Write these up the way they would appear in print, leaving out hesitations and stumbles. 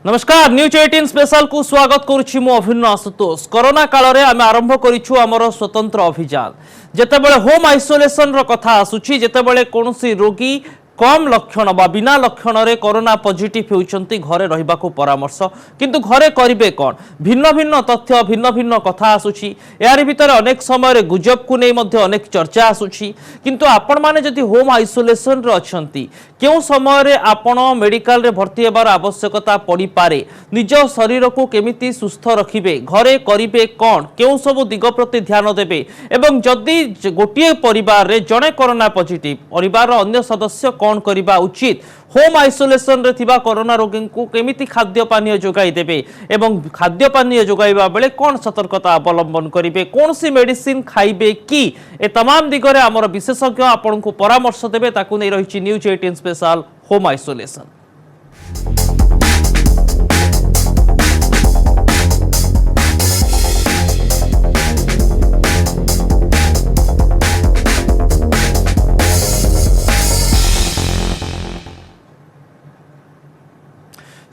नमस्कार news 18 special को स्वागत करुछि मु अभिन्न आशुतोष। कोरोना काल रे आमे आरंभ करिछु हमर स्वतंत्र अभियान। जेतेबेले होम आइसोलेशन रो कथा आसुछि, जेतेबेले कोनोसी रोगी कम लक्षण बा बिना लक्षण रे कोरोना पॉजिटिव होउछंती घरे रहिबा को परामर्श, किंतु घरे करिवे कोन भिन्न भिन्न तथ्य भिन्न भिन्न कथा आसुछि। यारि भितर अनेक समय रे गुजब को नै मध्ये अनेक चर्चा आसुछि, किंतु आपण माने जदि होम आइसोलेशन रे अछंती केउ समय रे आपण मेडिकल रे भर्ती हेबार आवश्यकता पड़ी पारे, निज शरीर को केमिति सुस्थ रखिबे, घरे करिवे कोन केउ सब दिग प्रति ध्यान देबे, एवं जदि गोटिए परिवार रे जणे कोरोना पॉजिटिव परिवार रो अन्य सदस्य कौन करिबा उचित, होम आइसोलेशन रे थिबा कोरोना रोगी को केमिति खाद्य पानीय जोगाई देबे एवं खाद्य पानीय जोगाइबा बेले कौन सतर्कता अवलंबन करिवे, कौन सी मेडिसिन खाइबे कि ए तमाम दिगरे हमर विशेषज्ञ आपन को परामर्श देबे, ताकू नै रहिछि न्यूज 18 स्पेशल होम आइसोलेशन।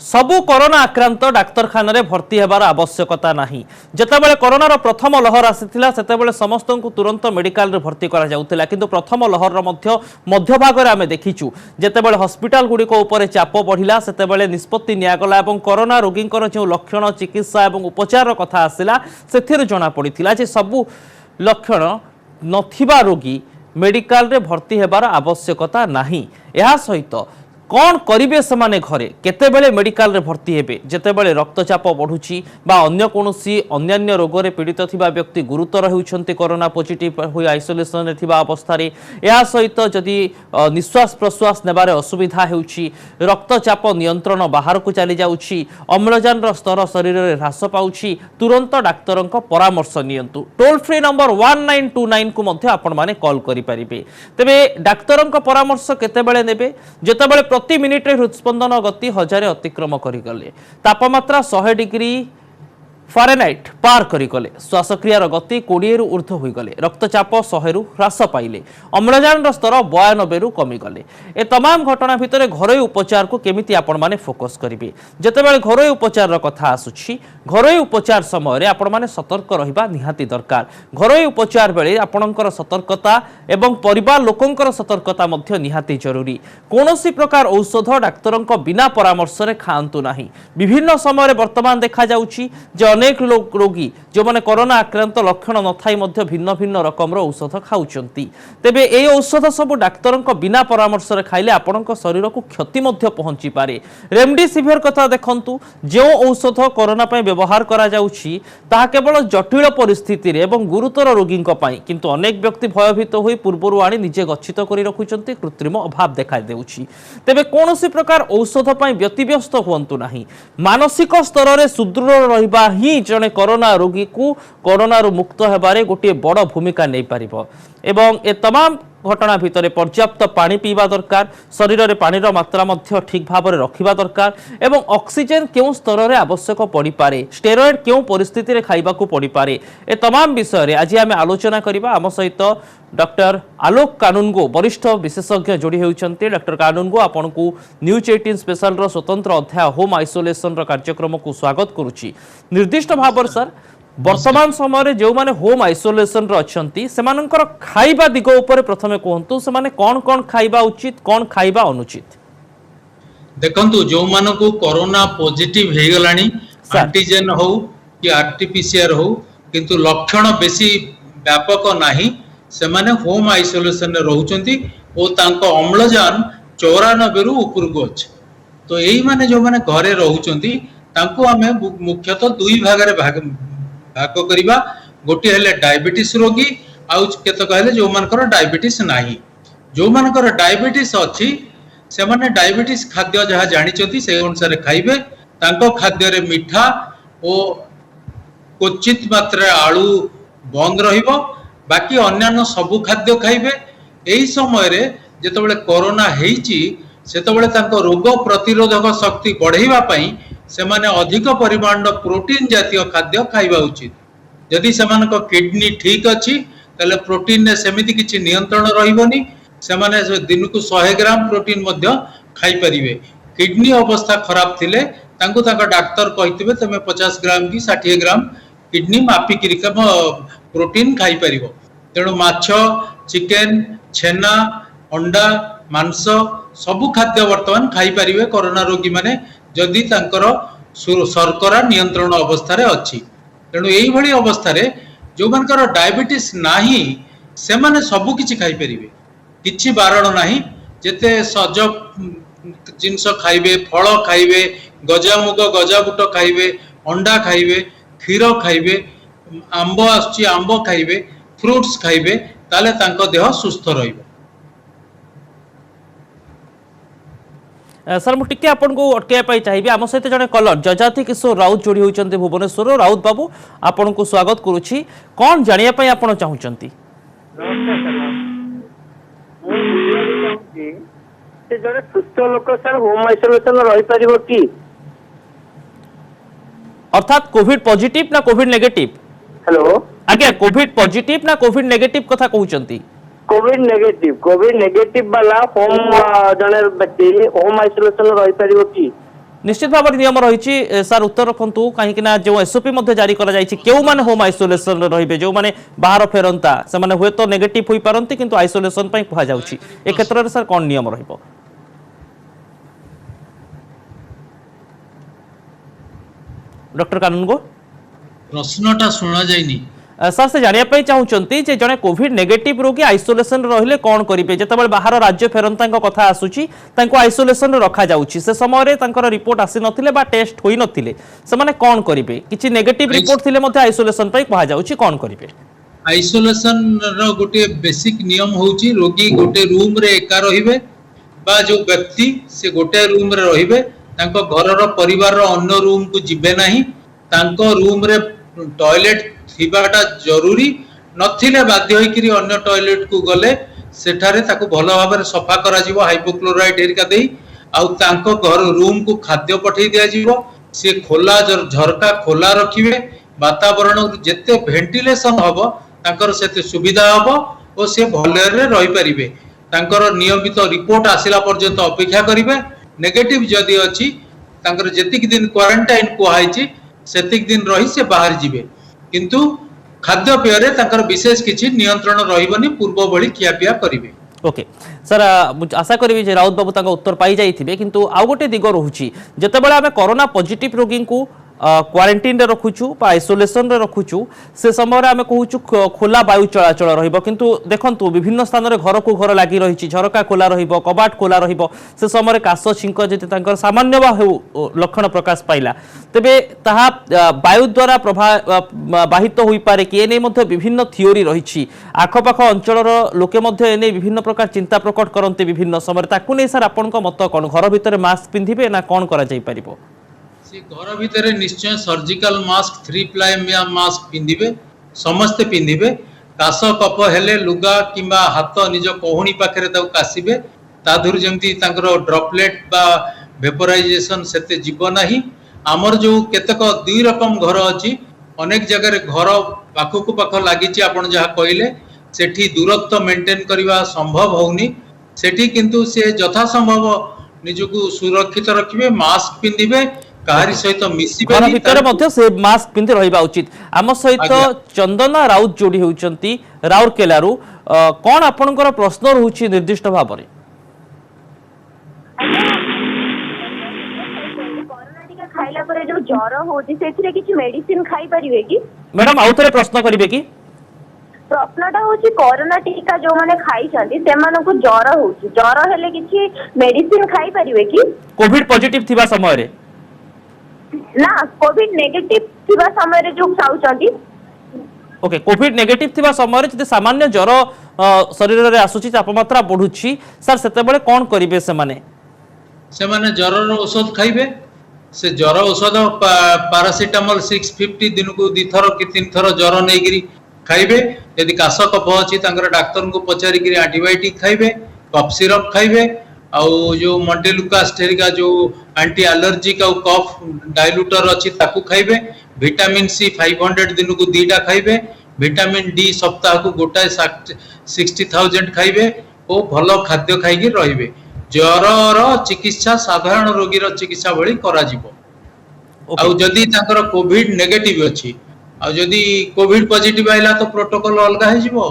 सबु कोरोना आक्रांत डाक्तरखाना रे भर्ती हेबार आवश्यकता नाही। जेतेबेले कोरोनार प्रथम लहर आसीथिला सेतेबेले समस्त को तुरंत मेडिकल रे भर्ती करा जाउथिला, किंतु प्रथम लहर रो मध्य भाग रे आमे देखिछु जेतेबेले हॉस्पिटल गुडी को ऊपर चाप बढ़िला सेतेबेले निष्पत्ति नियागला एवं कोरोना रोगींकर जो लक्षण चिकित्सा एवं उपचार रो कथा आसिला सेथिर जणा पड़िथिला जे सबु लक्षण नथिबा रोगी मेडिकल रे भर्ती हेबार आवश्यकता नाही। एहा सहित कौन करिवे समाने घरे केतेबेले मेडिकल रे भर्ती हेबे, जेतेबेले रक्तचाप बढ़ुछि बा अन्य कोनोसी अन्यान्य रोग रे पीड़ित थिबा व्यक्ति गुरुतर हेउछन्ते कोरोना पॉजिटिव होई आइसोलेशन रे थिबा अवस्था रे, या सहित जदि निश्वास प्रश्वास नेबारे असुविधा हेउछि, रक्तचाप नियंत्रण बाहर को चली जाउछि, अम्लजान रो स्तर शरीर रे ह्रास पाउछि, तुरंत डाक्तरक परामर्श नियंतु। टोल फ्री नंबर 1929 को मध्ये आपण माने कॉल करि परिबे। तबे डाक्तरक परामर्श केतेबेले नेबे, जेतेबेले प्रति मिनिट रे हृदस्पंदन गति 1000 अतिक्रम करिगले, तापमात्रा 100 डिग्री फारेनहाइट पार करिगले, श्वासक्रियार गति 20 रु ऊर्ध्व होइगले, रक्तचाप 100 रु ह्रास पाइले, अम्लजान स्तर 92 रु कमिगले। ए तमाम घटना भितर घरोई उपचार को केमिति आपण माने फोकस करिवे। जेतेबेले घरोई उपचार कथा आसुछि, घरोई उपचार समय रे आपण माने सतर्क रहिबा निहाती दरकार। घरोई उपचार बेले आपणकर सतर्कता एवं परिवार लोकंकर सतर्कता मध्य निहाती जरूरी। कोनोसी प्रकार औषध डाक्तरक बिना परामर्श रे खांतु नाही। विभिन्न समय रे वर्तमान देखा जाउछि जे अनेक रोगी जो माने कोरोना आक्रांत लक्षण नथाई मध्य भिन्न भिन्न रकम औषध खाउचंती। तेबे ए औषध सब डाक्तरक बिना परामर्श रे खाइले आपणक शरीर को क्षति मध्य पहुंची पारे। रेमडेसिविर कथा देखंतु, जो औषध कोरोना पय व्यवहार करा जाउछि ताहा केवल जटिल परिस्थिति रे एवं गुरुतर रोगींक पय, किंतु अनेक व्यक्ति भयभीत होई पूर्वरु आनी निजे गच्छित करि रखुचंती, कृत्रिम अभाव देखा देउछि। तेबे कोनोसी प्रकार औषध पय व्यतिव्यस्त हुअंतु नाही। मानसिक स्तर रे सुदृढ़ रहिबा ही जने कोरोना रोगी को कोरोना मुक्त हेबारे गोटे बड़ भूमिका नहीं पारिबो। एवं ए तमाम घटना भितर पर्याप्त पानी पीवा दरकार, शरीर रे पानी रो मात्रा मध्य ठीक भाव रे रखिबा दरकार, एवं ऑक्सीजन केउ स्तर रे आवश्यक पड़ी पारे, स्टेरॉइड केउ परिस्थिति रे खाइबा को पड़ी पारे। ए तमाम विषय रे आज आमे आलोचना करिबा। आम सहित डॉक्टर आलोक कानूनगो वरिष्ठ विशेषज्ञ जोड़ी होउछन्ते। डॉक्टर कानूनगो आपन को न्यूज 18 स्पेशल रो स्वतंत्र अध्याय होम आइसोलेशन रो कार्यक्रम को स्वागत करूची। निर्दिष्ट भाव सर वर्तमान समय रे जो माने होम आइसोलेशन रो अछंती सेमानकर खाइबा दिग ऊपर प्रथमे कहंतु, से माने कोन कोन खाइबा उचित कोन खाइबा अनुचित? देखंतु जो माने को कोरोना पॉजिटिव हे गलानी, एंटीजन हो कि आरटीपीसीआर हो, किंतु लक्षण बेसी व्यापक नाही, से माने होम आइसोलेशन रे रहउचंती ओ तांको अम्लजान 94 रु ऊपर को अछि। तो एही माने जो माने घरे रहउचंती तांको हमें मुख्यतः दुई भाग रे भाग करिबा। गोटी हेले डायबिटीज रोगी, आउ केत कहले जो मानकर डायबिटीज नाही। जो मानकर डायबिटीज अछि से माने डायबिटीज खाद्य जहा जानिचंती से अनुसार खाइबे। तांको खाद्य रे मिठा ओ क्वचित मात्रा आलू बंद रहिबो, बाकी अन्यान्य सबु खाद्य खाइबे। एही समय रे जेतबेले कोरोना हेइची सेतबेले तांको रोग प्रतिरोधक शक्ति बढ़ाइबा पई से माने अधिक परिमाण प्रोटीन जातीय खाद्य खाइबा उचित। यदि सेमानक किडनी ठीक अछि तले प्रोटीन ने सेमिति किछि नियंत्रण रहिबोनी, से माने दिन को 100 ग्राम प्रोटीन मध्य खाई परिबे। किडनी अवस्था खराब थिले तांको तांका डाक्तर कहितबे तमे 50 ग्राम की 60 ग्राम किडनी मापिकी प्रोटीन खाई परिबो। तेणु माछ, चिकेन, छेना, अंडा, मांस सबु खाद्य वर्तमान खाई परिबे कोरोना रोगी माने जदि तांकर शर्करा नियंत्रण अवस्था रे अछि। तेणु एई भली अवस्था रे जो मानकर डायबिटीज नाही से माने सबु किछि खाई परिबे, किछि बारण नाही। जेते सज जिनस खाइबे, फल खाइबे, गजामुग गजाबुट खाइबे, अंडा खाइबे, क्षीर खाइबे, आंब आछि आंब खाइबे, फ्रूट्स खाइबे, ताले तांको देह सुस्थ रहिबो। सर मुझे आपन को अटकैया चाहिए आम सहित जड़े कलर जजाति किशोर राउत जोड़ी होती भुवनेश्वर। राउत बाबू आपन को स्वागत करुच्ची, कौन जानापी आप चाहते? जड़े सुस्थ लोक सर होम आइसोलेशन रही परिबो कि? अर्थात कोविड पॉजिटिव ना कोविड नेगेटिव? हेलो आज्ञा, कोविड पॉजिटिव ना कोविड नेगेटिव कथा कहउचंती? कोविड नेगेटिव वाला होम जने व्यक्ति होम आइसोलेशन रही परिबो कि? निश्चित भाव नियम रही सर, उत्तर रखु कहीं जो एसओपी जारी क्यों माने होम आइसोलेशन रे जो माने बाहर फेरंता से माने हुए तो नेगेटिव होई पारंती किंतु आइसोलेशन पई कहा जाउची, ए क्षेत्र रे सर कोन नियम रहिबो? डॉक्टर कानूनगो प्रश्नटा सुना जाइनी सर से जानिया चाहूँगी जे जड़े कोविड नेगेटिव रोगी आइसोलेशन रहिले कौन करेंगे? जिते बाहर राज्य फेरंता कथा आसूची आइसोलेशन रखा जाउची, से समय रिपोर्ट आसी नथिले बा टेस्ट होई नथिले, से माने कौन करेंगे? किछि नेगेटिव रिपोर्ट थिले मध्ये आइसोलेशन पई कहा जाउची, कौन करेंगे? आइसोलेशन रो गोटे बेसिक नियम होउची रोगी गोटे रूम रे एका रहिबे बा जो व्यक्ति से गोटे रूम रे रहिबे, तांको घरर परिवार रो अन्य रूम को जिबे नाही, तांको रूम रे टॉयलेट थिबाटा जरूरी नथिले बाध्य होइकरी अन्य टॉयलेट को गले सेठारे ताको भलो भाबरे सफा करा जिवो हाइपोक्लोराइड हेरिका देई, आउ तांको घर रूम को खाद्य पठेई दिया जिवो, से खोला झरका खोला रखिबे, वातावरण जेते वेंटिलेशन हबो तांकर सेते सुविधा हबो ओ से भलरे रहि परिबे। तांकर नियमित रिपोर्ट आसिला पर्यंत अपेक्षा करिवे। नेगेटिव जदि अछि तांकर जेतिक दिन क्वारंटाइन को हाइची सेतिक दिन रही से बाहर जिबे, किंतु खाद्य पेय तांकर विशेष किछि नियंत्रण रहिबनी, पूर्व भली खियापिया करिवे। ओके सर, आशा करी जे राउत बाबू तांका उत्तर पाई जाइथिबे, किंतु आ गोटे दिग रहुची जेतेबेले आमे कोरोना पॉजिटिव रोगी को क्वारंटाइन रे रखुचु बा आइसोलेशन रे रखुचु, से समय आमे कहूचु खोला वायु चलाचल रहिबो, किंतु देखंतु विभिन्न स्थान रे घर को घर लागि रहिछि, झरका खोला रहिबो, कबाट खोला रहिबो, से समय काश छिंक जति तांकर सामान्य लक्षण प्रकाश पाइला, तेबे ताहा वायु द्वारा बाहित होई पारे कि एने मध्ये विभिन्न थियोरी रहिछि। आखपाख अंचल लोके मध्ये एने विभिन्न प्रकार चिंता प्रकट करते विभिन्न समय, ताकू नै सर आपनक मत कोन? घर भितर मास्क पिंधिबे ना कोन करा जाई परिबो? से घर भितर निश्चय सर्जिकल मास्क 3 प्लाई मास्क पिंधिबे, समस्त पिंधिबे। काश कफ हेले लुगा किंबा हाथ निज कोहुणी पाखरे ताऊ कासिबे, ताधुर जेमती तांकर ड्रॉपलेट बा वेपोराइजेशन सेते जीव नाही। आमर जो केतक दुई रकम घर अछि, अनेक जगह रे घर पाखकु पाख लागिछि, आपण जहा कहिले सेठी दूरत्व मेंटेन करबा संभव होउनी, सेठी किंतु से यथा संभव निजको सुरक्षित रखिबे, मास्क पिंधिबे, काहारी सहित मिसिबे, घर भितर मध्ये से मास्क पिंधि रहिबा उचित। आम सहित चंदना राउत जोड़ी होउचंती राउरकेलारू, कोन आपनकर प्रश्न रहउची निर्दिष्ट भाव रे? कोरोना टीका खाइला परे जो ज्वर होती सेथिरे किछि मेडिसिन खाई परिवे कि? मैडम आउथरे प्रश्न करिवे कि? प्रश्नटा होची कोरोना टीका जो माने खाई छथि सेमानकु ज्वर होची, ज्वर हेले किछि मेडिसिन खाई परिवे कि? कोविड पॉजिटिव थिबा समय रे ना कोविड नेगेटिव थिबा समय रे जो खाउचंती? ओके, कोविड नेगेटिव थिबा समय रे जदि सामान्य ज्वर शरीर रे आसुची, तापमात्रा बढ़ुची, सर सेते बेले कोन करिवे सेमाने? सेमाने ज्वरर औषध खाइबे। से ज्वर औषध पारासिटामोल 650 दिन को 2 थर कि 3 थर ज्वर नेगिरी खाइबे। यदि काश कफ अछि तांकर डाक्टर को पचारि कि एंटीबायोटिक खाइबे, कफ सिरप खाइबे, आउ जो मंटेलुकास्टेरिका जो एंटी एलर्जिक आउ कफ डाइल्यूटर अछि ताकू खाइबे। विटामिन सी 500 दिन को 2टा खाइबे। विटामिन डी सप्ताह को गोटाए 60,000 खाइबे ओ भलो खाद्य खाइके रहिबे। ज्वरर चिकित्सा साधारण रोगीर चिकित्सा भली करा जिवो। Okay. ଆଉ ଯଦି ତାଙ୍କର କୋଭିड ନେଗେଟିଭ ଅଛି ଆଉ ଯଦି କୋଭିड ପଜିଟିଭ आइला तो प्रोटोकॉल अलग है जीवो।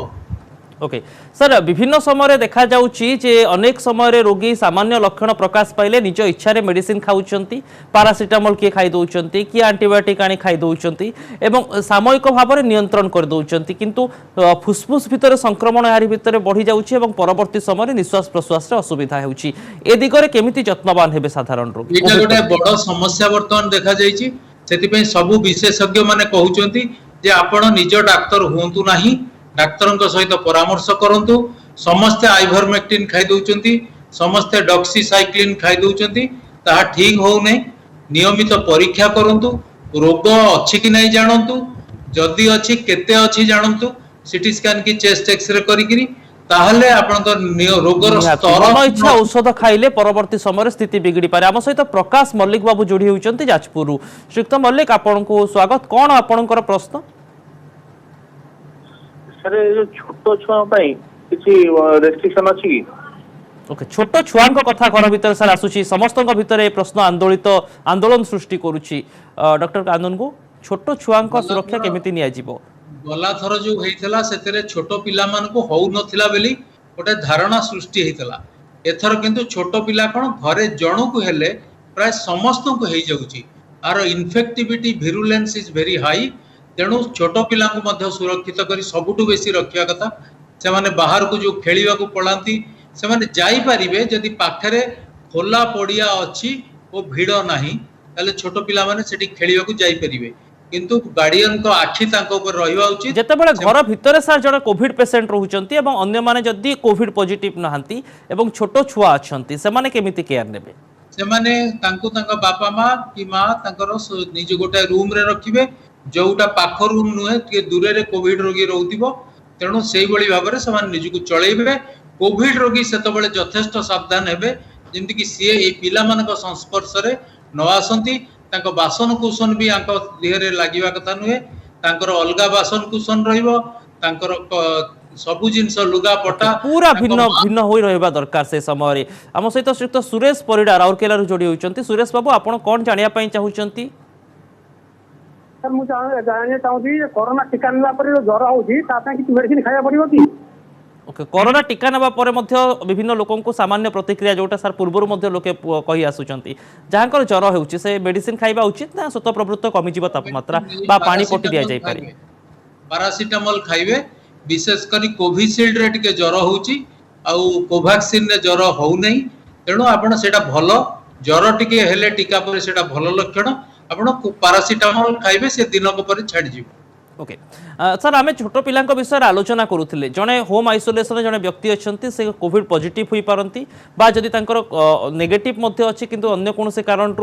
ओके सर विभिन्न समय देखा जाउची जे अनेक समय रोगी सामान्य लक्षण प्रकाश पाइले निज इच्छा रे मेडिसिन खाउचंती पारासिटामोल किए खाई दउचंती कि एंटीबायोटिक आनी खाई दउचंती एवं सामयिक भाव में नियंत्रण कर दउचंती किंतु फुसफुस भितर संक्रमण यारी भितर बढ़ी जाउची एवं परवर्ती समय निश्वास प्रश्वास रे असुविधा हेउची ए दिगरे केमिति यत्नवान हेबे साधारण रोगी एटा गोटे बड़ समस्या वर्तमान देखा जाइछि सेति पई सबु विशेषज्ञ माने कहउचंती जे आपण निज डाक्टर हुंतु नाही डाक्तरଙ୍କ सहित परामर्श करंतु समस्त आइवरमेक्टिन खाई दउचंती समस्त डॉक्सीसाइक्लिन खाई दउचंती ताहा ठीक हो नै नियमित परीक्षा करंतु रोग अछि कि नै जानंतु जदी अछि केते अछि जानंतु सीटी स्कैन की चेस्ट एक्सरे करिकरी ताहले आपनकर रोगर स्तर मन इच्छा औषध खाइले परवर्ती समय स्थिति बिगड़ी पारे आम सहित प्रकाश मल्लिक बाबू जोड़ी होउचंती जाजपुर श्रीयुक्त मल्लिक आपनको स्वागत कोन आपनकर प्रश्न सर जो छोटो छुआ पाई किसी रेस्ट्रिक्शन अछि कि ओके छोट छुआंक कथा घर भीतर सर आसुची समस्तଙ୍କ भितर ए प्रश्न आंदोलन सृष्टि करूची डॉक्टर कानन को छोट छुआंक सुरक्षा केमिति निया जीवो गला थर जो हेइतला सेतरे छोटो पिला मान को होउ नथिला बेली गोटे धारणा सृष्टि हेइतला एथर किंतु छोटो पिला कोन घरे जणु को हेले प्राय समस्त को हेइ जाउची आर infectivity virulence is very high तेणु छोटो पिला को मध्य सुरक्षित करी सबुटु बेसी रखिया कथा से माने बाहर को जो खेलिवा को पळांती से माने जाई परिबे जदी पाखरे खोला पड़िया अछि ओ भिड़ नाही ताले छोटो पिला माने सेठी खेलिवा को जाई परिबे किंतु गार्डियन को आखि तांको ऊपर रहिवा उचित जेतेबेले घर भितर सर जण कोविड पेशेंट रहउचंती एवं अन्य माने जदी कोविड पॉजिटिव नहंती एवं छोटो छुआ अछंती से माने केमिति केयर नेबे से माने तांको तांका बापा मां कि मां तांकर निज गोटे रूम रे रखिबे जोटा पाख रूम नुहे टे दूरे रे कोविड रोगी रहउतिबो तेणु सेही बळी भाबरे समान निज को चळेइबे कोविड रोगी सेतबेले यथेष्ट सावधान हेबे जेंति कि सीए ए पिला मानक संस्पर्श रे न आसंती तांको बासन कुसन भी आंको देहरे लागिवा कथा नुहे तांकर अलगा बासन कुसन रहिबो तांकर सबु जिंस लुगा पटा पूरा भिन्न भिन्न होई रहबा दरकार से समय रे हम सहित श्रीयुक्त सुरेश परिडा राउरकेला रो जोडी होचंती सुरेश बाबू आपण कोन जानिया पई चाहुचंती सर मु जाने चाहूँगी कोरोना टीका नेला पर जो ज्वर होउची तापे किछि मेडिसिन खाया पड़िबो कि ओके कोरोना टीका नेबा परे मध्य विभिन्न लोकन को सामान्य प्रतिक्रिया जोटा सर पूर्व मध्य लोके कहि आसुचंती जहाँकर ज्वर हेउची से मेडिसिन खाइबा उचित ना स्वतः प्रवृत्त कमी जीव तापमात्रा बा पानी पटी दिया जाय पारे पैरासिटामोल खाइबे विशेष करी कोविशील्ड रे टिके ज्वर होउची आउ कोवैक्सीन रे ज्वर होउ नै तेणु आपण सेटा भलो ज्वर टिके हेले टीका पर सेटा भलो लक्षण आपण पैरासिटामोल खाइबे से दिन को पर छाडी जीव ओके सर आम छोट पिला विषय आलोचना करूले जड़े होम आइसोलेशन जड़े व्यक्ति अच्छा से कोविड पॉजिटिव हो पारती जदि नेगेटिव अच्छी किंतु अन्य कौन से कारण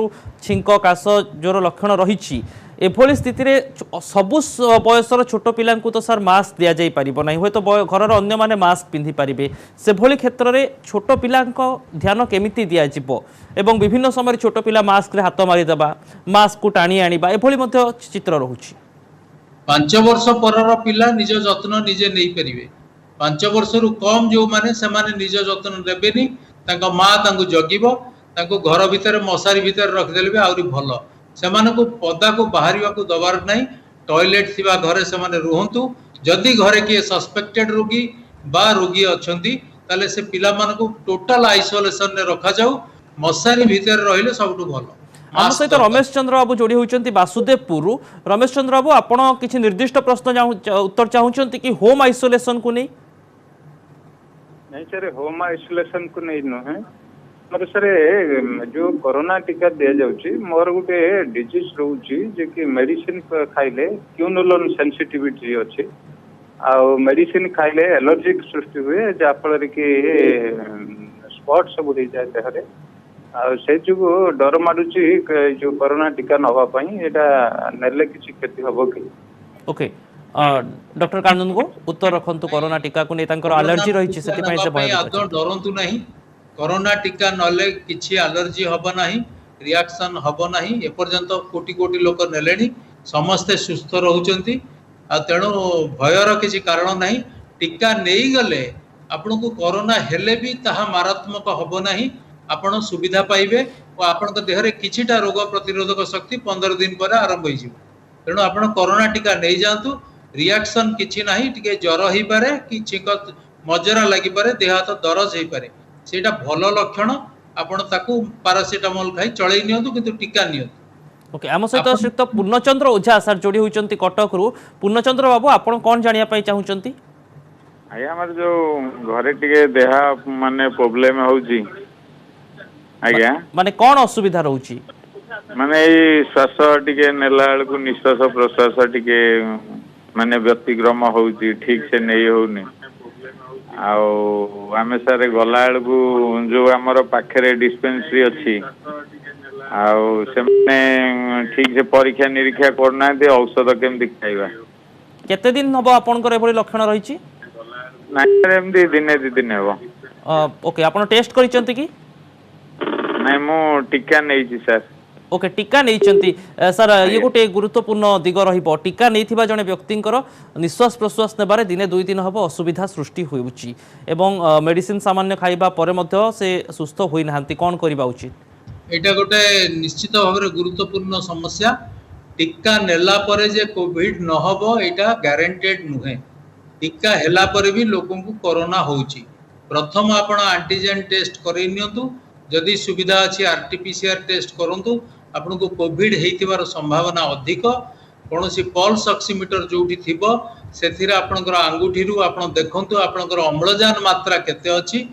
छिंक काश ज्वर लक्षण रही एभली स्थिति सबु बयसर छोट पिला तो सर मास्क दि जाई परिबो नहीं हुए तो घर अन्य माने मास्क पिंधि पारिबे से भली क्षेत्र में छोट पिला ध्यान केमिति दिया जिवो एवं विभिन्न समय छोट पिला मास्क रे हाथ मारी देबा मास्क को टाणी आनिबा एभली मध्य चित्र रहुछि 5 वर्ष परर पिला निज जत्न निजे नहीं परिबे 5 वर्ष रु कम जो माने से माने निज जत्न नेबेनी तांको मां तांको जगिबो तांको घर भीतर मशारी भीतर रख देलबे आउरी भलो से माने को पदा को बाहरिया को दबार नहीं टॉयलेट थिबा घरे से माने रहंतु जदी घरे के सस्पेक्टेड रोगी बा रोगी अछंती ताले से पिला मान को टोटल आइसोलेशन ने रखा जाऊ मशारी भीतर रहिले सबटु भलो हम सहित रमेश चंद्र बाबू जोड़ी होती वासुदेवपुर रमेश चंद्र बाबू आपण किसी निर्दिष्ट प्रश्न उत्तर चाहूँगी कि होम आइसोलेशन को नहीं सर होम आइसोलेशन को नहीं नुहे मोर सर जो कोरोना टीका दिया जाउची मोर गुटे डिजीज रहउची जे कि मेडिसिन खाइले क्यूनोलोन सेंसिटिविटी अछि आ मेडिसिन खाइले एलर्जिक सृष्टि हुए जा फल कि स्पॉट सब हो जाए देहरे से जो डर मारुची जो कोरोना टीका नवा पई एटा नेले किछि क्षति हबो कि ओके डॉक्टर कानन को उत्तर रखंतु कोरोना टीका को नै तांकर एलर्जी रही छि सेति पई से भय आदो डरंतु नहीं कोरोना टीका नले किछि एलर्जी हबो नहीं रिएक्शन हबो नहीं ए पर्यंत कोटी कोटी लोक नेलेनी समस्त सुस्थ रहउचंती आ तेणु भयर किछि कारण नहीं टीका नेई गले आपन को कोरोना हेले भी ताहा मारात्मक हबो नहीं आपण सुविधा पाइबे ଆପଣଙ୍କ ଦେହରେ କିଛିଟା ରୋଗ ପ୍ରତିରୋଧକ ଶକ୍ତି 15 दिन ପରେ ଆରମ୍ଭ ହେଇଯିବ। ତେଣୁ ଆପଣ କରୋନା टीका ନେଇ ଯାଆନ୍ତୁ। रिएक्शन किछि नाही, टिके ज्वर होई पारे कि छिक मजरा लागि पारे, देह हाथ दरज होई पारे, सेटा भलो लक्षण। आपण ताकू पैरासिटामोल खाई चळै नियंतु, किंतु टीका नियंतु। ओके आम सहित श्रीयुक्त पूर्णचंद्र ओझा सर जोड़ी होती कटक रु। पूर्णचंद्र बाबू आप कौन जानापी चाहते? आज्ञा हमारे जो घरे टिके देह माने प्रॉब्लम होउची आज्ञा माने कौन असुविधा रहउची? माने श्वास टिके नेला बेलू निश्वास प्रश्वास टिके माने व्यतिक्रम होउची, ठीक से नहीं होउनी। आमे सारे गला बेलू जो आमर पाखे डिस्पेंसरी अच्छी ठीक से परीक्षा निरीक्षा करना, औषध केमती खाइबा? केते दिन हबो आपनकर एभली लक्षण रहिची? एमती दिने दी दिन हेबो। ओके आपण टेस्ट करिसंती कि? नहीं मु टीका नहीं सर। ओके टीका नहीं सर, ये गोटे गुरुत्वपूर्ण दिग रहिबो। टीका नहीं जड़े व्यक्तिंकर निश्वास प्रश्वास नेबारे दिने 2 दिन हम असुविधा सृष्टि होउची एवं मेडिसिन सामान्य खाइबा परे मध्य से सुस्थ होई नाहंती, कोन करिबा उचित? एटा गोटे निश्चित भाव में गुरुत्वपूर्ण समस्या। टीका नेला परे जे कोविड न हबो एटा गारंटेड नुहे। टीका हेला परे भी लोगों को कोरोना होउची। प्रथम आपण एंटीजन टेस्ट करै नियंतु, जदि सुविधा अछि आरटीपीसीआर टेस्ट करंतु। आपन को कोविड हेतिबार संभावना अधिक। कोनोसी पल्स ऑक्सीमीटर जोठी थिबो सेथिरा आपनकर अंगूठी रु आपण देखंतु आपनकर अम्लजान मात्रा केते अछि।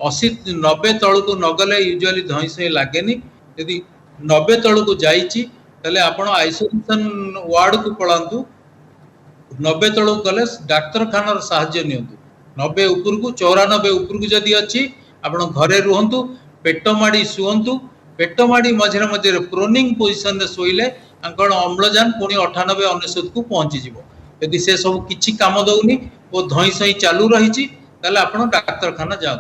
80-90 तळकु नगले यूजुअली धइसई लागेनी। यदि 90 तळकु जाईची तले आपण आइसोलेशन वार्ड को पळांतु। 90 तळकु गले डाक्टर खानार सहाय्य नियंतु। 90 ऊपर को 94 ऊपर को जदि अछि आपण घरे रुहंतु, पेट माडी सुहंतु। पेट माडी मझरे मझरे प्रोनिंग पोजिशन रे सोइले अंकण अम्लजान पुणी 98-99 को पहुंची जिवो। यदि से सब किछि काम दउनी ओ धइसई चालू रहिची तले आपण डाक्टर खाना जाऊ।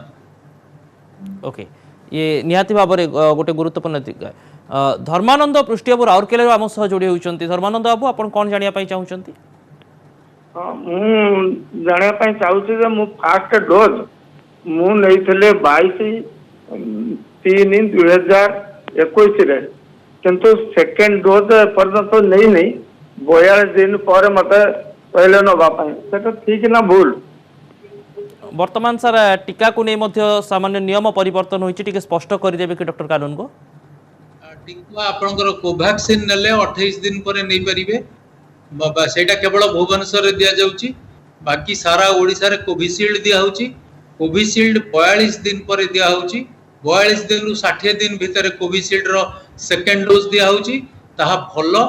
ओके ये निहाती भाव में गोटे गुरुत्वपूर्ण दिग। धर्मानंद पृष्ठबाबू राउरकेला आम सह जोड़ी होती। धर्मानंद बाबू आप कौन जानापी चाहते? जानापी चाहूँ जे मु फास्ट डोज मु नहीं 22/3/2021 किंतु सेकेंड डोज पर्यंत नहीं 42 दिन पर मत कहले ना ठीक ना भूल? वर्तमान सर टीका को नहीं मध्य सामान्य नियम परिवर्तन होइछि, टिके स्पष्ट कर देबे कि डॉक्टर कानून को? टीका आपनकर कोवैक्सीन नेले 28 दिन पर नहीं परिबे। बाबा सेटा केवल भुवनेश्वर रे दिया जाउची। बाकी सारा ओडिसा रे कोविशील्ड दिया होउची। कोविशील्ड 42 दिन पर दिया होउची। 42 दिन रु 60 दिन भीतर कोविशील्ड रो सेकेंड डोज दिया होउची। ताहा भलो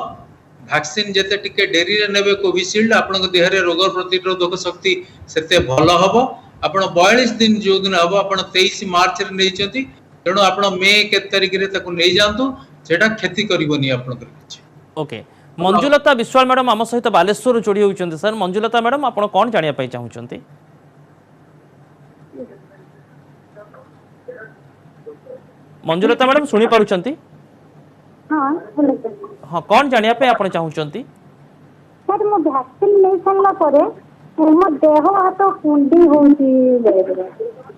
वैक्सीन जेते टिके डेरी रे नेबे कोविशील्ड आपन देह रे रोग प्रतिरोधक शक्ति सेते भलो हबो। आपण 42 दिन जो दिन हबो आपण 23 मार्च रे नै चंती, तेणु आपण मे के तारिख रे ताको नै जानतु, सेटा क्षति करिवनी आपण कर किछ। ओके मंजुलता विश्वाल मैडम आम सहित बालेश्वर जोड़ी होउचंती। सर मंजुलता मैडम आपण कोन जानिया पई चाहउचंती? मंजुलता मैडम सुनी पारुचंती? हां हां कोन जानिया पई आपण चाहउचंती? सर मो वैक्सीन नै खाला परे मो देह हाथ कुंडी होउची बेरे बेरे।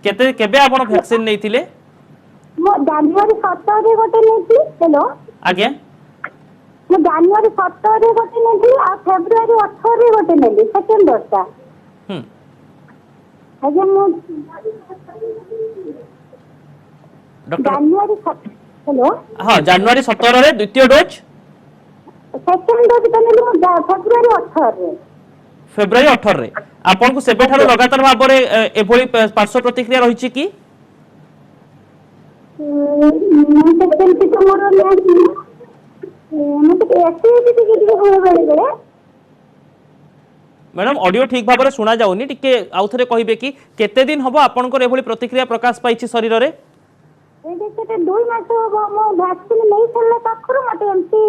केते केबे आपण वैक्सीन नै थिले? मो जनवरी 17 रे गोटे नेती। हेलो आज्ञा मो जनवरी 17 रे गोटे नेती आ फेब्रुआरी 18 रे गोटे नेली सेकंड डोज ता। आज्ञा मो डॉक्टर जनवरी हेलो हां जनवरी 17 रे द्वितीय डोज सेकंड डोज ता नेली मो फेब्रुआरी 18 रे। फेब्रुआरी 18 रे आपन को सेबे ठारो लगातार भाव रे एभली पार्श्व प्रतिक्रिया रहिछि कि? सेकंड तो मोर ले मतलब एक्टिविटी होय बेले मैडम ऑडियो ठीक भाव में सुना जाउनी, टिके आउ थरे कहिबे कि केते दिन हबो आपन को एभली प्रतिक्रिया प्रकाश पाइछि शरीर रे? ए देखते 2 मास मो वैक्सीन नहीं चलले पाखरो मते एमती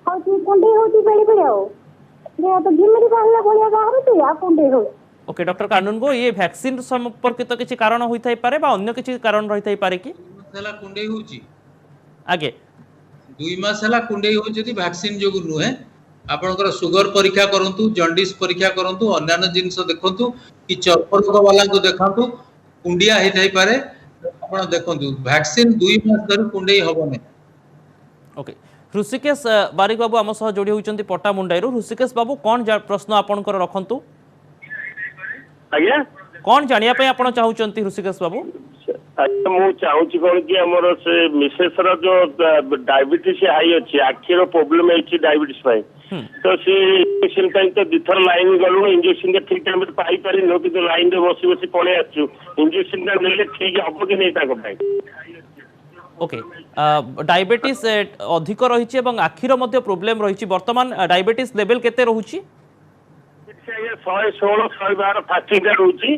होची कुंडी होची बेले बेले हो जे तो घिमरी बाहला भलिया गाहर तो या कुंडी हो। ओके डॉक्टर कानून को ये वैक्सीन संपर्कित तो किछि कारण होई थाई पारे बा अन्य किछि कारण रहि थाई पारे कि? हला कुंडे होची आगे 2 मास हला कुंडे हो जदी वैक्सीन जोगु नुहे। आपनकर सुगर परीक्षा करंतु, जॉन्डिस परीक्षा करंतु, अन्यान्य जिंस देखंतु कि चर्मरोग वाला को देखंतु कुंडिया हे थाई पारे। आपण देखंतु वैक्सीन 2 मास धरि कुंडे हबो नै। ओके ऋषिकेश बारिक बाबू आम सह जोड़ी होती पट्टामुंडाई ऋषिकेश बाबू कौन प्रश्न आपणकर रखु आज्ञा कौन जानिया पे आपण चाहूचंती ऋषिकेश बाबू अच्छा मु चाहूची कौन कि हमर से मिसेस रो जो डायबिटीज हाई अच्छी आखिर प्रोब्लेम है डायबिटीज पाई तो से इंजेक्शन टाइम तो दिथर लाइन गलु इंजेक्शन के ठीक टाइम पाई पारि नो कि लाइन रे बसी बसी पळे आछु इंजेक्शन टा नेले ठीक हबो कि नै ताको पाई ओके डायबिटीज अधिक रही आखिर मध्य प्रोब्लेम रही वर्तमान डायबिटीज लेवल केते रहूची 116 112 फास्टिंग रहूची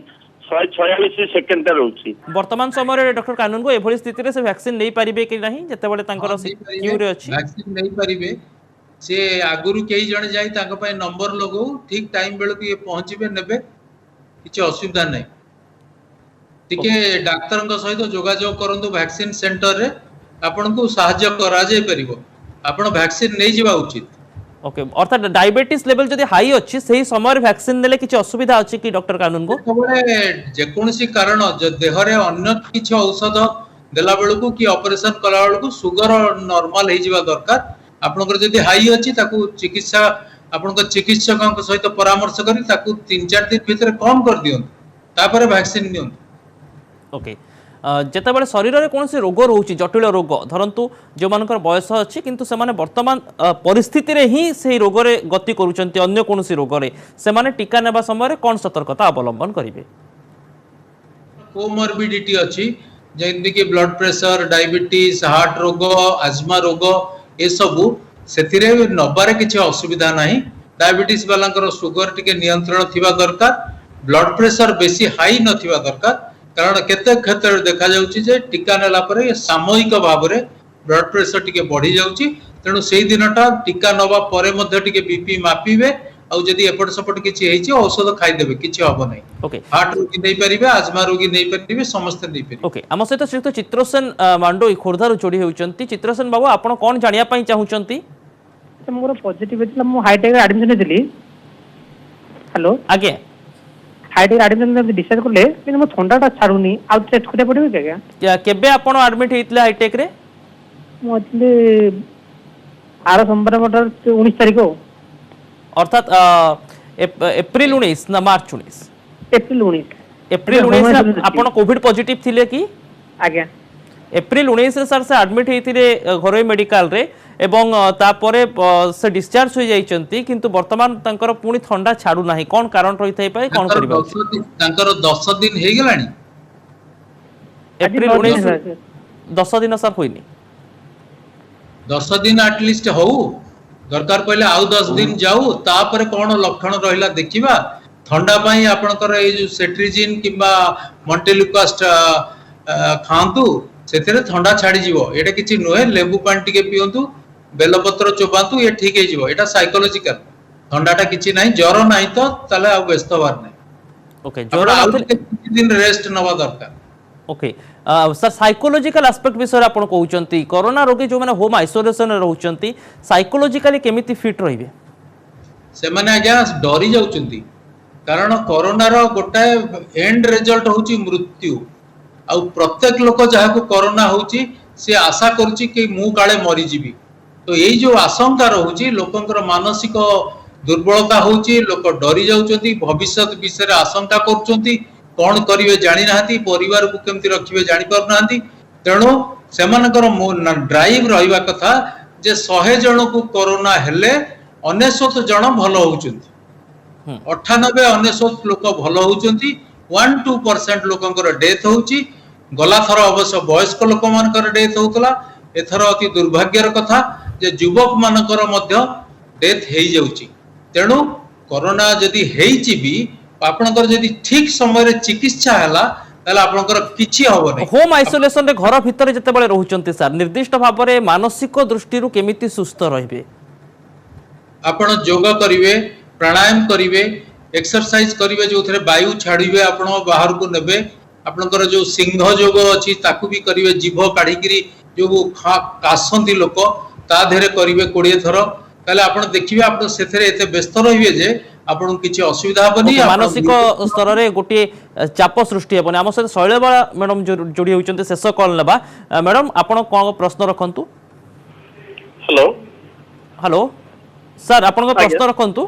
146 सेकंड रहूची वर्तमान समय डॉक्टर कानून को एभली स्थिति रे से वैक्सीन नै परिबे कि नहीं जते बेले तांकर क्यू रे अछि वैक्सीन नै परिबे से आगुरु केही जण जाई ताको पय नंबर लगो ठीक टाइम बेल के पहुंचबे नेबे किछ असुविधा नै टिके डाक्टर सहित जोगाजोग करंतु वैक्सीन सेंटर रे आपन को सहायता करा जाय परिबो आपन वैक्सीन नै जीवा उचित ओके अर्थात डायबिटीज लेवल जदि हाई अच्छी सही समय वैक्सीन देले किछ असुविधा अछि कि डॉक्टर कानून को तबले जे कोनसी कारण जो देह रे अन्य किछ औषध देला बेलू को कि ऑपरेशन कला बेलू को सुगर नॉर्मल हे जीवा दरकार आपनकर जदि हाई अछि ताकू चिकित्सा आपनकर चिकित्सक सहित परामर्श करी ताकू 3-4 दिन भीतर कम कर दियन तापर वैक्सीन नियन ओके जेतेबेले शरीर में कौन रोग रोचे जटिल रोग धरतु जो मानकर बयस अच्छी किंतु से वर्तमान परिस्थिति रे ही से रोग रे गति करूचंती अन्य कौन रोग रे से माने टीका नेबा समय कौन सतर्कता अवलंबन करिवे कोमॉर्बिडिटी अछि जेंति कि ब्लड प्रेशर डायबिटीज हार्ट रोग आज्मा रोग ए सबु सेथिरे नबारे किछि असुविधा नाही डायबिटीज वालांकर सुगर टिके नियंत्रण थिबा दरकार ब्लड प्रेशर बेसी हाई नथिबा दरकार कारण केते क्षेत्र देखा जाउची जे टीका नेला परे सामूहिक भाव रे ब्लड प्रेशर टिके बढ़ी जाउची तेनु सेही दिनटा टीका नबा परे मध्ये टिके बीपी मापिबे आ जदी एपट सपट किछि हेछि औषध खाइ देबे किछि हबो नै ओके हार्ट रोगी नै परिबे आज्मा रोगी नै परिबे समस्त नै परिबे ओके हम सहित श्रीयुक्त चित्रसेन मांडोई खोर्धारु जोड़ी होउचंती चित्रसेन बाबू आपण कोन जानिया पई चाहुचंती मोर पॉजिटिव हेतला मु हाईटेक एडमिशन हेतली हेलो आगे हाईटेक एडमिशन डिसाइड करले कि मो ठंडाटा छाडुनी आ टेस्ट करे पड़िबे क्या केबे आपण एडमिट हेतले हाईटेक रे मो अछले आर सोमवार मटर 19 तारिख अर्थात एप्रिल 19 ना मार्च 19 एप्रिल 19 आपण कोविड पॉजिटिव थिले कि आज्ञा एप्रिल 19 रे सर से एडमिट हेतिरे घरोई मेडिकल रे एवं तापरे से डिस्चार्ज हो जाइचंती किंतु वर्तमान तांकर पुनी ठंडा छाडू नाही कोन कारण रही थाई पाए कोन करबा तांकर 10 दिन हे गेलानी एप्रिल 19 10 दिन सर होइनी 10 दिन एटलिस्ट हो दरकार पहले आउ 10 दिन जाऊ तापर कोन लक्षण रहिला देखिबा ठंडा पाई आपनकर ए जो सेट्रिजिन किबा मॉन्टेलुकास्ट खांतु सेतेरे ठंडा छाडी जीवो एटा किछि नोए लेबू पानी टिके पियंतु बेलपत्र चोबांतु ये ठीक हे जीवो एटा साइकोलॉजिकल ठंडाटा किछि नाही ज्वर नाही तो तले आ व्यस्त बार नाही ओके ज्वर आउ दिन रेस्ट नवा दरकार ओके सर साइकोलॉजिकल एस्पेक्ट विषय आपण कहउचंती कोरोना रोगी जो माने होम आइसोलेशन रे रहउचंती साइकोलॉजिकली केमिति फिट रहिबे से माने आज्ञा डरी जाउचंती कारण कोरोना रो गोटाए एंड रिजल्ट होची मृत्यु आ प्रत्येक लोक जहा को कोरोना होची से आशा करूची कि मु काळे मरि जीवी तो एई जो आशंका रहउची लोकंकर मानसिक दुर्बलता होची लोक डरी जाउचंती भविष्य विषय रे आशंका करूचंती कोन करिवे जानि नाहंती परिवार को केमति रखिवे जानि पर नाहंती तेणु सेमानकर ड्राइव रहिबा कथा जे 100 जण को कोरोना हेले 99 जण भलो होउचंती 98 99 लोक भलो होउचंती 1-2% लोकंकर डेथ होउची गला थर अवश्य वयस्क लोक मानकर डेथ होतला एथर अति दुर्भाग्यर कथा जे युवक मानकर मध्य डेथ हेई जाउची तेणु कोरोना जदी हेईची भी आपनकर जदी ठीक समय रे चिकित्सा हला ताले आपनकर किछि होबो नै होम आइसोलेशन रे घर भीतर जते बेले रहउचंती सर निर्दिष्ट भाव रे मानसिक दृष्टि रु केमिति सुस्थ रहिबे आपण योग करिवे प्राणायाम करिवे एक्सरसाइज करिवे जो थरे वायु छाड़िवे आपण बाहर को नेबे आपनकर जो सिंह योग अछि ताकू भी करिवे जीभ काढी करी जो कासंती लोक ता धेरे करिवे 20 थर ताले आपण देखिबे आपण सेथरे एते व्यस्त रहिबे जे आपण किछि असुविधा हबनी मानसिक स्तर रे गोटे चाप सृष्टि हेबनी हम सहित शैलबाला मैडम जोड़ी होउचंते शेष कॉल नेबा मैडम आपण कोन प्रश्न रखंतु हेलो हेलो सर आपन प्रश्न रखंतु।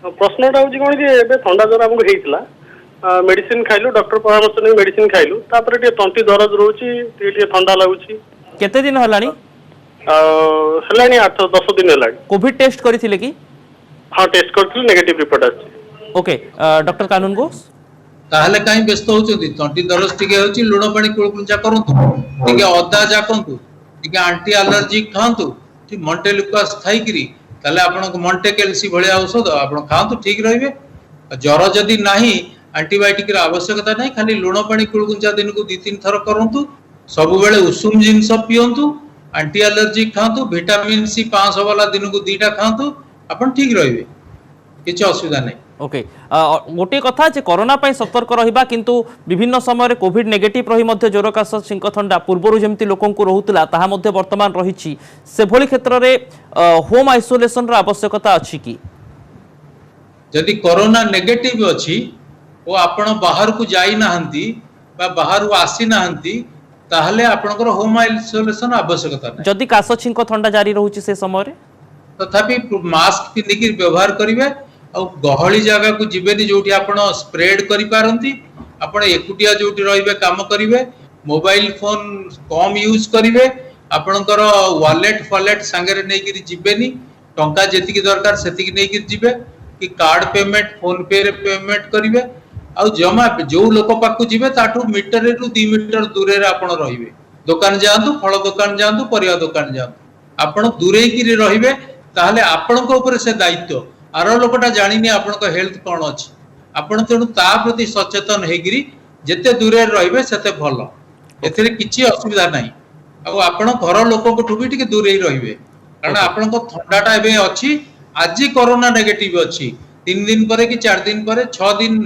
प्रश्नटा हूँ कौन कि एबे थंडा ज्वर आमको होता मेडिसिन खाइलु डॉक्टर परामर्श नहीं मेडिसिन खाइलु तापर टे तंटी दरज रोची टे ठंडा लगुच केते दिन हलानी हेलानी 8-10 दिन हेलानी। कोविड टेस्ट करथिले कि? हाँ टेस्ट करथिलु नेगेटिव रिपोर्ट आछि। ओके डॉक्टर कानून घोष ताहले काई व्यस्त होचोदी तंटी दरज टिके होची लुण पानी कुळकुंचा करंतु टिके अदा जाकंतु टिके एंटी एलर्जिक खांतु टी मॉन्टेलुकास खाइकरी ताले आपन मॉन्टे कैल्सी भलिया औषध आपन खांतु ठीक रहिबे। ज्वर जदी नाही एंटीबायोटिक र आवश्यकता नहीं खाली लुण पानी कुळकुंचा दिन को 2-3 थर करंतु सब बेले उषुम जिंस पियंतु एंटी एलर्जिक खांतु विटामिन सी 500 वाला दिन को 2टा खांतु आपन ठीक रहिबे किछ असुविधा नहीं। ओके गोटे कथा जे कोरोना पाई सतर्क रहिबा किंतु विभिन्न समय रे कोविड नेगेटिव रही मध्ये ज्वर काश छिंक थंडा पूर्वरु जेमति लोकन को रहुतला ताहा मध्ये वर्तमान रहिछि से भली क्षेत्र रे होम आइसोलेशन र आवश्यकता अछि कि? जदि कोरोना नेगेटिव अछि ओ आपण बाहर को जाई नाहंती बा बाहर को आसी नाहंती ताहले आपनकर होम आइसोलेशन आवश्यकता नहीं। जदि काश छिंक थंडा जारी रहुछि से समय रे तथापि मास्क पिंधिकी व्यवहार करिवे और गहली जगह को जिबेनी जोठी आपण स्प्रेड करि पारंती आपण एकुटिया जोठी रहिबे काम करिवे मोबाइल फोन कम यूज करिवे आपणकर वॉलेट फॉलेट संगे नै कि जिबेनी टंका जेतिकी दरकार सेतिकी नै कि जिबे कि कार्ड पेमेंट फोन पे रे पेमेंट करिवे आ जमा जो लोक पाकु जिबे ताठू मीटर रु 2 मीटर दूरे रे आपण रहिबे दुकान जांतु फल दुकान जांतु परिया दुकान जांतु आपण दूरे कि रहिबे ताहले आपणक ऊपर से दायित्व आर लोकटा जानिनी आपणक हेल्थ कोन अछि आपण तेनु ता प्रति सचेतन हेगिरी जेते दूरे रहिबे सेते भलो एथिरे किछि असुविधा नाही आ आपण घर लोक को भी टिके दूरे ही रहिबे कारण आपणक थंडाटा एबे अछि आज कोरोना नेगेटिव अछि 3 दिन परे कि 4 दिन परे 6 दिन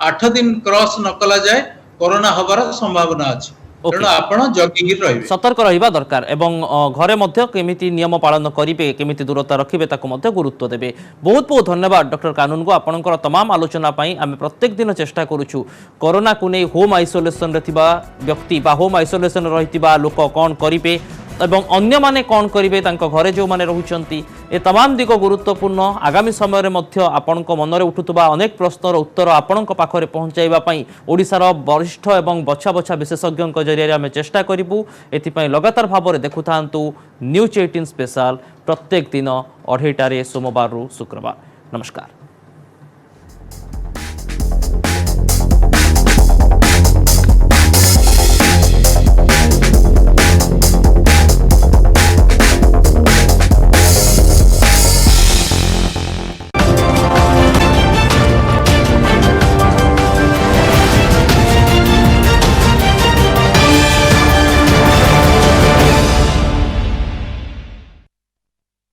8 दिन क्रॉस न कला जाए कोरोना हबार संभावना अछि तेणु आपण जगिकी रहिबे सतर्क रहिबा दरकार एवं घरे मध्य केमिति नियम पालन करिवे केमिति दूरता रखिबे ताको मध्य गुरुत्व देबे। बहुत बहुत धन्यवाद डॉक्टर कानून को आपनकर तमाम आलोचना पई आमे प्रत्येक दिन चेष्टा करूछु कोरोना को नै होम आइसोलेशन रे थिबा व्यक्ति बा होम आइसोलेशन रहितिबा लोक कोन करिवे एवं अन्य माने कौन करिवे तांको घरे जो माने रहुचंती ए तमाम दिग गुरुत्वपूर्ण आगामी समय रे मध्य आपनको मनरे उठुतबा अनेक प्रश्नर उत्तर आपनको पाखरे पहुंचाइबा पई ओडिसार वरिष्ठ एवं बछा बछा विशेषज्ञ जरिया आमे चेष्टा करिबु एथि पई लगातार भाव रे देखुथांतु न्यूज 18 स्पेशल प्रत्येक दिन 2:30 रे सोमवार रु शुक्रवार। नमस्कार।